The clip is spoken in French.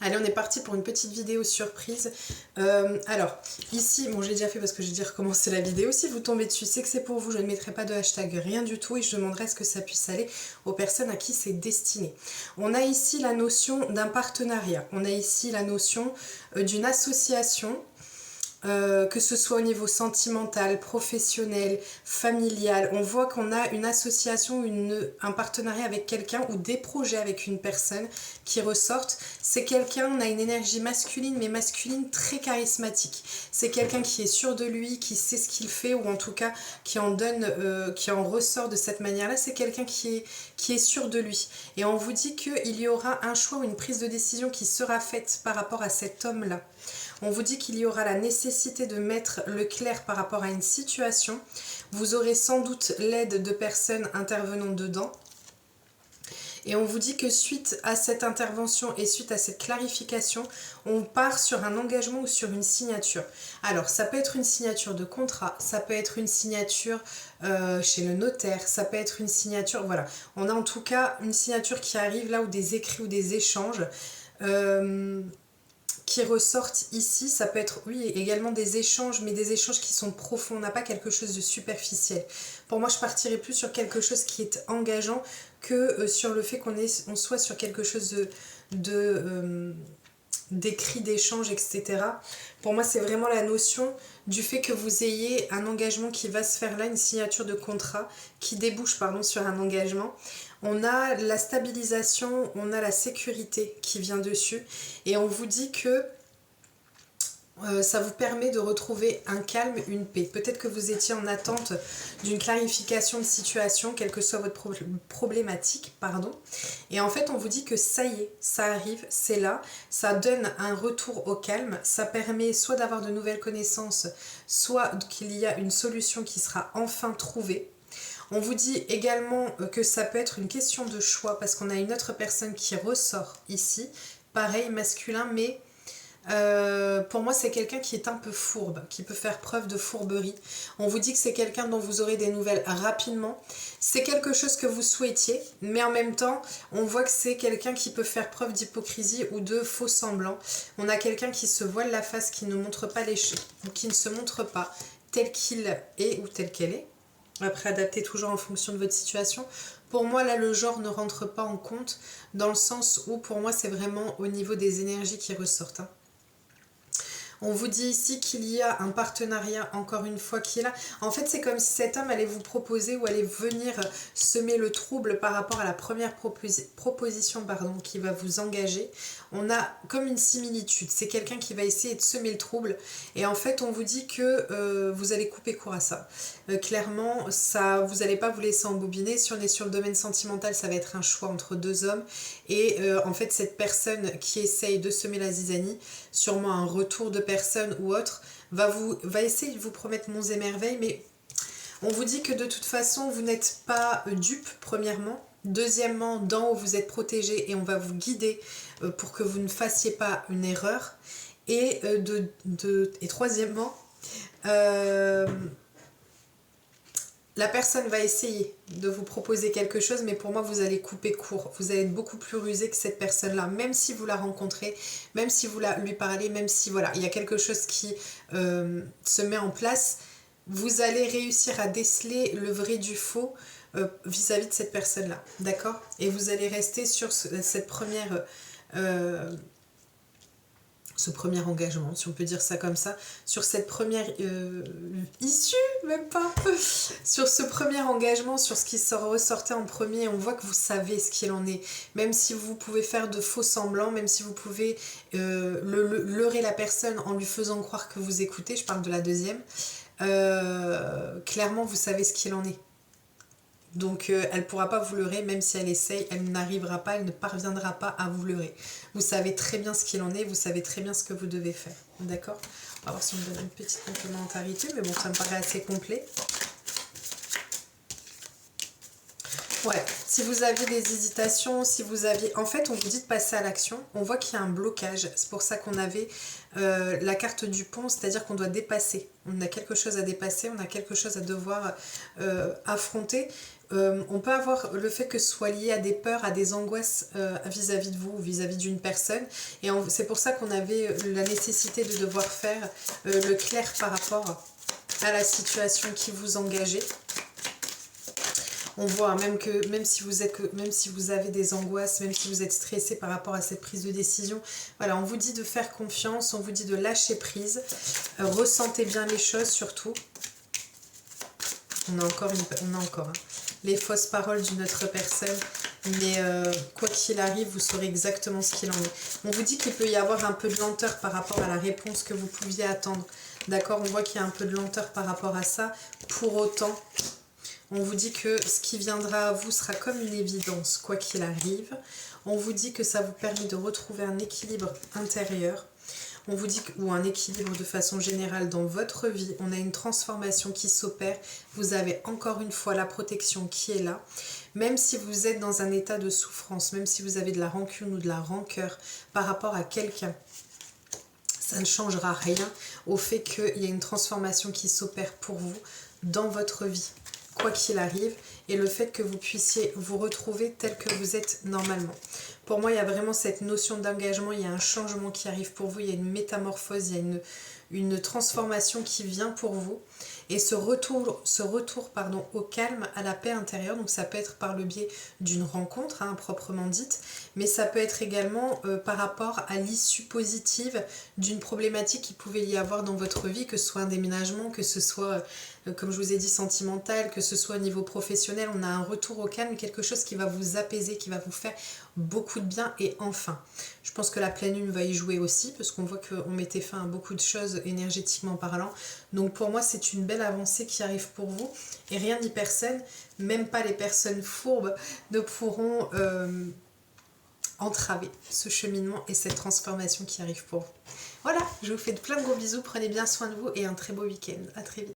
Allez, on est parti pour une petite vidéo surprise. Alors, ici, bon, j'ai déjà fait parce que j'ai déjà recommencé la vidéo. Si vous tombez dessus, c'est que c'est pour vous. Je ne mettrai pas de hashtag, rien du tout. Et je demanderai à ce que ça puisse aller aux personnes à qui c'est destiné. On a ici la notion d'un partenariat. On a ici la notion d'une association. Que ce soit au niveau sentimental, professionnel, familial, on voit qu'on a une association, un partenariat avec quelqu'un ou des projets avec une personne qui ressortent. C'est quelqu'un, on a une énergie masculine, mais masculine très charismatique. C'est quelqu'un qui est sûr de lui, qui sait ce qu'il fait, ou en tout cas qui en donne, qui en ressort de cette manière-là. C'est quelqu'un qui est sûr de lui. Et on vous dit qu'il y aura un choix ou une prise de décision qui sera faite par rapport à cet homme-là. On vous dit qu'il y aura la nécessité de mettre le clair par rapport à une situation. Vous aurez sans doute l'aide de personnes intervenant dedans. Et on vous dit que suite à cette intervention et suite à cette clarification, on part sur un engagement ou sur une signature. Alors, ça peut être une signature de contrat, ça peut être une signature chez le notaire, ça peut être une signature, voilà. On a en tout cas une signature qui arrive là, ou des écrits ou des échanges. Qui ressortent ici, ça peut être, oui, également des échanges, mais des échanges qui sont profonds, on n'a pas quelque chose de superficiel. Pour moi, je partirais plus sur quelque chose qui est engageant que sur le fait qu'on soit sur quelque chose d'écrit, d'échange, etc. Pour moi, c'est vraiment la notion du fait que vous ayez un engagement qui va se faire là, une signature de contrat qui débouche, sur un engagement. On a la stabilisation, on a la sécurité qui vient dessus. Et on vous dit que ça vous permet de retrouver un calme, une paix. Peut-être que vous étiez en attente d'une clarification de situation, quelle que soit votre problématique, Et en fait, on vous dit que ça y est, ça arrive, c'est là. Ça donne un retour au calme. Ça permet soit d'avoir de nouvelles connaissances, soit qu'il y a une solution qui sera enfin trouvée. On vous dit également que ça peut être une question de choix parce qu'on a une autre personne qui ressort ici. Pareil, masculin, mais pour moi c'est quelqu'un qui est un peu fourbe, qui peut faire preuve de fourberie. On vous dit que c'est quelqu'un dont vous aurez des nouvelles rapidement. C'est quelque chose que vous souhaitiez, mais en même temps, on voit que c'est quelqu'un qui peut faire preuve d'hypocrisie ou de faux semblants. On a quelqu'un qui se voile la face, qui ne montre pas les choses, ou qui ne se montre pas tel qu'il est ou telle qu'elle est. Après, adapter toujours en fonction de votre situation. Pour moi, là, le genre ne rentre pas en compte, dans le sens où, pour moi, c'est vraiment au niveau des énergies qui ressortent. On vous dit ici qu'il y a un partenariat, encore une fois, qui est là. En fait, c'est comme si cet homme allait vous proposer ou allait venir semer le trouble par rapport à la première proposition qui va vous engager. On a comme une similitude. C'est quelqu'un qui va essayer de semer le trouble. Et en fait, on vous dit que vous allez couper court à ça. Clairement, ça, vous n'allez pas vous laisser embobiner. Si on est sur le domaine sentimental, ça va être un choix entre deux hommes. Et en fait, cette personne qui essaye de semer la zizanie, sûrement un retour de personne ou autre, va essayer de vous promettre monts et merveilles, mais on vous dit que de toute façon, vous n'êtes pas dupe, premièrement. Deuxièmement, d'en haut, vous êtes protégé et on va vous guider pour que vous ne fassiez pas une erreur. Et troisièmement, la personne va essayer de vous proposer quelque chose, mais pour moi, vous allez couper court. Vous allez être beaucoup plus rusé que cette personne-là, même si vous la rencontrez, même si vous lui parlez, même si il y a quelque chose qui se met en place. Vous allez réussir à déceler le vrai du faux vis-à-vis de cette personne-là, d'accord? Et vous allez rester sur cette première... ce premier engagement, si on peut dire ça comme ça, sur cette première issue, même pas, sur ce premier engagement, sur ce qui ressortait en premier, on voit que vous savez ce qu'il en est, même si vous pouvez faire de faux semblants, même si vous pouvez leurrer la personne en lui faisant croire que vous écoutez, je parle de la deuxième, clairement vous savez ce qu'il en est. Donc elle ne pourra pas vous leurrer, même si elle essaye, elle n'arrivera pas, elle ne parviendra pas à vous leurrer. Vous savez très bien ce qu'il en est, vous savez très bien ce que vous devez faire. D'accord? On va voir si on me donne une petite complémentarité, mais bon, ça me paraît assez complet. Ouais, si vous aviez des hésitations, si vous aviez... En fait, on vous dit de passer à l'action. On voit qu'il y a un blocage. C'est pour ça qu'on avait la carte du pont, c'est-à-dire qu'on doit dépasser. On a quelque chose à dépasser, on a quelque chose à devoir affronter. On peut avoir le fait que ce soit lié à des peurs, à des angoisses vis-à-vis de vous, vis-à-vis d'une personne. Et c'est pour ça qu'on avait la nécessité de devoir faire le clair par rapport à la situation qui vous engageait. On voit même si vous avez des angoisses, même si vous êtes stressé par rapport à cette prise de décision, voilà, on vous dit de faire confiance, on vous dit de lâcher prise, ressentez bien les choses surtout. On a encore, hein, les fausses paroles d'une autre personne, mais quoi qu'il arrive, vous saurez exactement ce qu'il en est. On vous dit qu'il peut y avoir un peu de lenteur par rapport à la réponse que vous pouviez attendre. D'accord, on voit qu'il y a un peu de lenteur par rapport à ça. Pour autant, on vous dit que ce qui viendra à vous sera comme une évidence, quoi qu'il arrive. On vous dit que ça vous permet de retrouver un équilibre intérieur. On vous dit ou un équilibre de façon générale dans votre vie. On a une transformation qui s'opère. Vous avez encore une fois la protection qui est là. Même si vous êtes dans un état de souffrance, même si vous avez de la rancune ou de la rancœur par rapport à quelqu'un, ça ne changera rien au fait qu'il y a une transformation qui s'opère pour vous dans votre vie, quoi qu'il arrive, et le fait que vous puissiez vous retrouver tel que vous êtes normalement. Pour moi, il y a vraiment cette notion d'engagement, il y a un changement qui arrive pour vous, il y a une métamorphose, il y a une transformation qui vient pour vous. Et ce retour au calme, à la paix intérieure, donc ça peut être par le biais d'une rencontre, hein, proprement dite, mais ça peut être également par rapport à l'issue positive d'une problématique qui pouvait y avoir dans votre vie, que ce soit un déménagement, que ce soit, comme je vous ai dit, sentimental, que ce soit au niveau professionnel. On a un retour au calme, quelque chose qui va vous apaiser, qui va vous faire beaucoup de bien. Et enfin, je pense que la pleine lune va y jouer aussi, parce qu'on voit qu'on mettait fin à beaucoup de choses énergétiquement parlant. Donc pour moi, c'est une belle avancée qui arrive pour vous, et rien ni personne, même pas les personnes fourbes, ne pourront entraver ce cheminement et cette transformation qui arrive pour vous. Voilà, je vous fais de plein de gros bisous, prenez bien soin de vous et un très beau week-end. À très vite.